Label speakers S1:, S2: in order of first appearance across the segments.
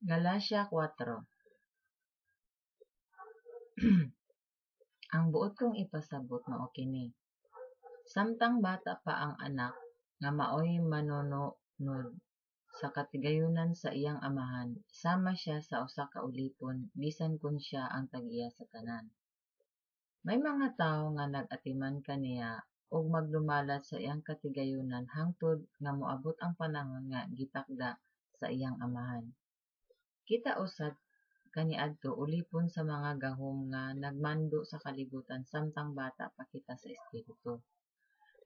S1: Galacia 4. Ang buot kong ipasabot mao kini. Samtang bata pa ang anak, nga maoy manunod sa katigayunan sa iyang amahan, sama siya sa usa ka ulipon, bisan kun siya ang tag-iya sa tanan. May mga tawo nga nag-atiman kaniya ug magdumalat sa iyang katigayunan hangtod nga moabot ang panahon nga gitakda sa iyang amahan. Kita usab kaniadto ulipon sa mga gahom nga nagmando sa kalibutan samtang bata pa kita sa espiritu.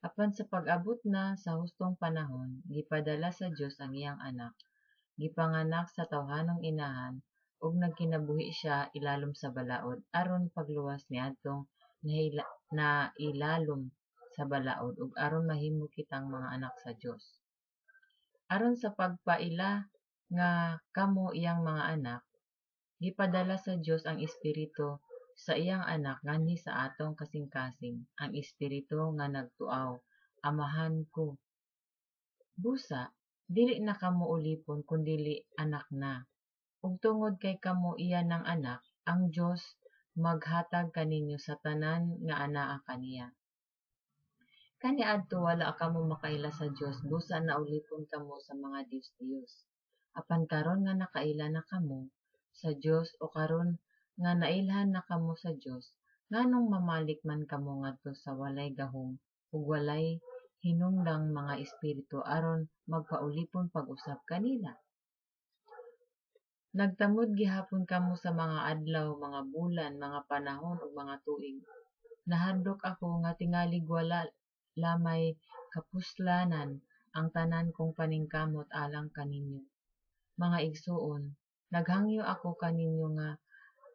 S1: Apan sa pag-abot na sa hustong panahon, gipadala sa Dios ang iyang anak, gipanganak sa tawhanong inahan, ug nagkinabuhi siya ilalom sa balaod aron pagluwas niadtong nailalom sa balaod ug aron mahimo kitang mga anak sa Dios. Aron sa pagpaila nga kamo iyang mga anak, gipadala sa Dios ang Espiritu sa iyang anak nganhi sa atong kasing-kasing, ang Espiritu nga nagtuaw, Amahan ko. Busa, dili na kamo ulipon kundili anak na. Ug tungod kay kamo iya ng anak, ang Dios maghatag kaninyo sa tanan nga anaa kaniya. Kaniadto wala kamo makaila sa Dios busa naulipon kamo sa mga Dios-Dios. Apan karon nga nakaila na kamo sa Dios o karon nga nailhan na kamo sa Dios, nganong mamalik man kamo ngadto sa walay gahom ug walay hinungdang mga espiritu aron magpaulipon pag-usab kanila? Nagtamod gihapon kamo sa mga adlaw, mga bulan, mga panahon ug mga tuig. Nahadlok ako nga tingalig wala lamay kapuslanan ang tanan kong paningkamot alang kaninyo. Mga igsuon, naghangyo ako kaninyo nga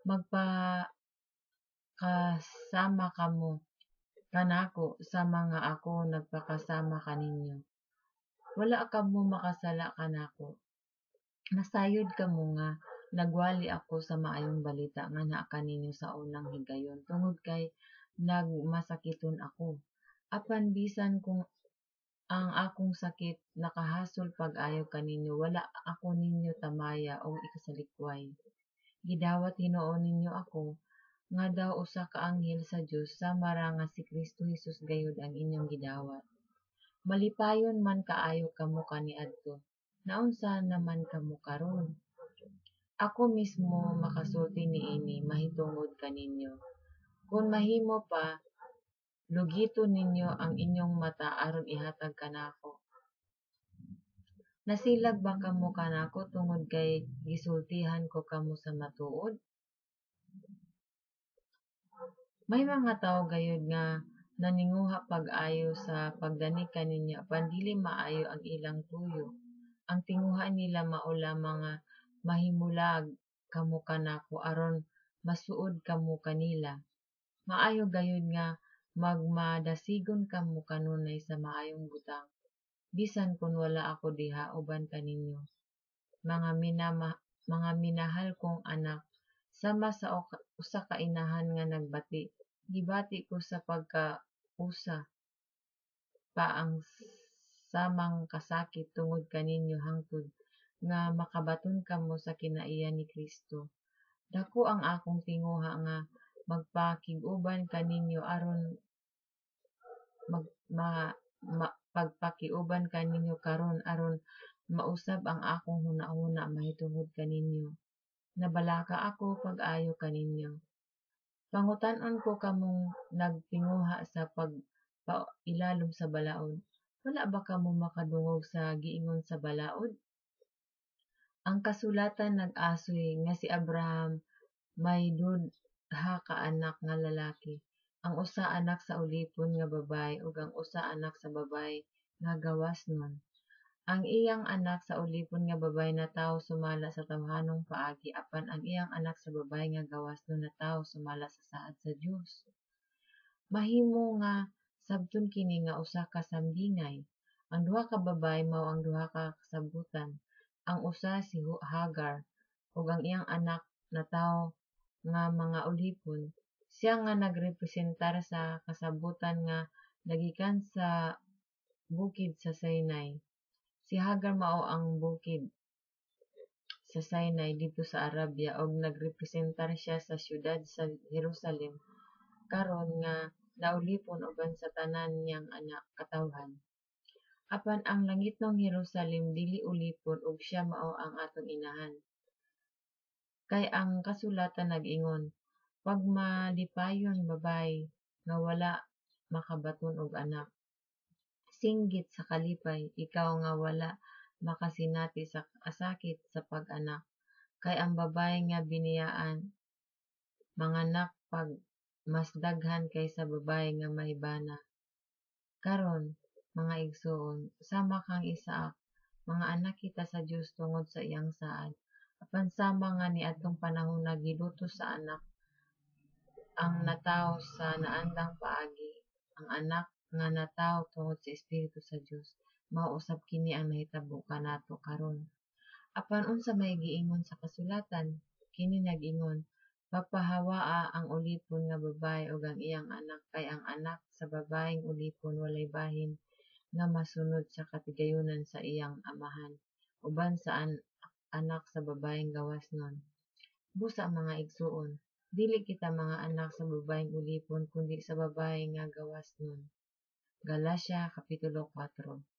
S1: magpakasama kamo kanako sa mga ako nagpakasama kaninyo. Wala kamo makasala kanako. Nasayod kamo nga nagwali ako sa maayong balita nga naa kaninyo sa unang higayon tungod kay nagmasakiton ako. Apan bisan kung ang akong sakit nakahasol pag-ayo kaninyo, wala ako ninyo tamaya o ikasalikway. Gidawat Hinuon ninyo ako nga daw usa ka anghel sa Dios sama ra nga si Kristo Hesus gayud ang inyong gidawat. Malipayon man kaayo kamo kaniadto, naunsa naman kamo karon? Ako mismo makasulti niini mahitungod kaninyo. Kung mahimo pa, lugiton ninyo ang inyong mata aron ihatag kanako. Nasilag ba kamo kanako tungod kay gisultihan ko kamo sa matuod? May mga tawo gayud nga naninguha pag-ayo sa pagdani kaninyo apan dili maayo ang ilang tuyo. Ang tinguha nila mao lamang nga mahimulag kamo kanako aron masuod kamo kanila. Maayo gayud nga magmadasigon kamo kanunay sa maayong butang. Bisan kun wala ako diha uban kaninyo. Mga minahal kong anak, sama sa usa ka inahan nga nagbati. Gibati ko sa pagkausa pa ang samang kasakit tungod kaninyo hangtod nga makabaton kamo sa kinaiya ni Kristo. Dako ang akong tinguha nga magpakig-uban kaninyo aron pagpakiuban kaninyo karon aron mausab ang akong hunahuna mahitungod kaninyo. Nabalaka ako pag-ayo kaninyo. Pangutan-on ko kamong nagtinguha sa pag-ilalom sa balaod. Wala ba kamo makadungog sa giingon sa balaod? Ang kasulatan nag-asoy nga si Abraham may dudha ka anak nga lalaki. Ang usa anak sa ulipon nga babay ug ang usa anak sa babay nga gawasnon. Ang iyang anak sa ulipon nga babay natawo sumala sa tawhanong paagi apan ang iyang anak sa babay nga gawasnon natawo sumala sa saad sa Dios. Mahimo nga sabton kini nga usa ka sambingay. Ang duha ka babay mao ang duha ka kasabutan. Ang usa si Hagar ug ang iyang anak natawo nga mga ulipon. Siya nga nagrepresentar sa kasabutan nga nagikan sa bukid sa Sinai. Si Hagar mao ang bukid sa Sinai dito sa Arabia og nagrepresentar siya sa syudad sa Jerusalem karon nga naulipon uban sa tanan niyang anak katawhan. Apan ang langitnong Jerusalem dili ulipon ug siya mao ang atong inahan. Kay ang kasulatan nag-ingon, pagmalipayon babay nga wala makabaton og anak. Singgit sa kalipay, ikaw nga wala makasinati sa asakit sa pag-anak. Kay ang babay nga biniyaan manganak pag mas daghan kaysa babay nga mahibana. Karon, mga igsoon, sama kang Isaak, mga anak kita sa Dios tungod sa iyang saad. Apan sama nga ni atong panahon nagilutos sa anak ang natawo sa naandang paagi, ang anak nga natawo tungod sa Espiritu sa Dios. Mao usab kini ang nahitabo kanato karon. Apan unsa may giingon sa kasulatan? Kini nag-ingon, pagpahawaa ang ulipon nga babae ug ang iyang anak kay ang anak sa babaeng ulipon walay bahin nga masunod sa katigayunan sa iyang amahan uban sa anak sa babaeng gawasnon. Busa mga igsuon, dili kita mga anak sa babaeng ulipon kundi sa babae nga gawasnon. Galacia Kapitulo 4.